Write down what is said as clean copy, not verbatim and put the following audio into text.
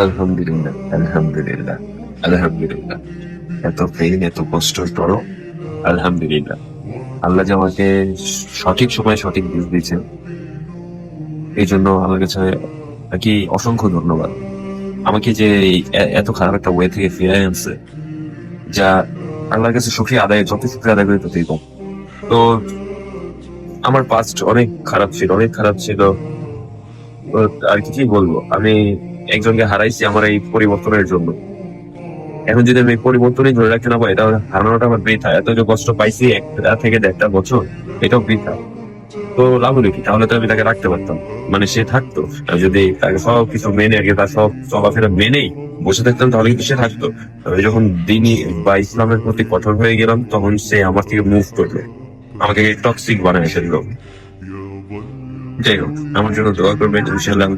আলহামদুলিল্লাহ, আলহামদুলিল্লাহ, আলহামদুলিল্লাহ। এত পেইন, এত কষ্টর পরও আলহামদুলিল্লাহ। আল্লাহ যে আমাকে সঠিক সময়ে সঠিক বুঝ দিয়েছেন, এই জন্য আমার কাছে আর কি অসংখ্য ধন্যবাদ। আমাকে যে এত খারাপ একটা ওয়ে থেকে ফিরে আনছে, যা আল্লাহর কাছে শুকরিয়া আদায়, যত শুকরিয়া আদায় করি ততই কম। তো আমার পাস্ট অনেক খারাপ ছিল, অনেক খারাপ ছিল। তো আর কি বলবো, আমি একজনকে হারাইছি আমার এই পরিবর্তনের জন্য। এখন যদি আমি এই পরিবর্তনই ধরে রাখতে না পারি, তাহলে হারানোটা আমার বৃথা। এত যে কষ্ট পাইছি একটা থেকে 1.5 বছর, এটাও বৃথা। তো লাভ হলো কি? তাহলে তো আমি তাকে রাখতে পারতাম, মানে সে থাকতো। আমি যদি তাকে সব কিছু মেনে আর কি, তার সব চলাফেরা মেনেই বসে থাকতাম, তাহলে কিন্তু সে থাকতো। আমি যখন দিনই বা ইসলামের প্রতি কঠোর হয়ে গেলাম, তখন সে আমার থেকে মুভ করলো, আমাকে টক্সিক বানায় ফেললো। যাই হোক, আমার জন্য দোয়া করবেন, ইনশাআল্লাহ আমি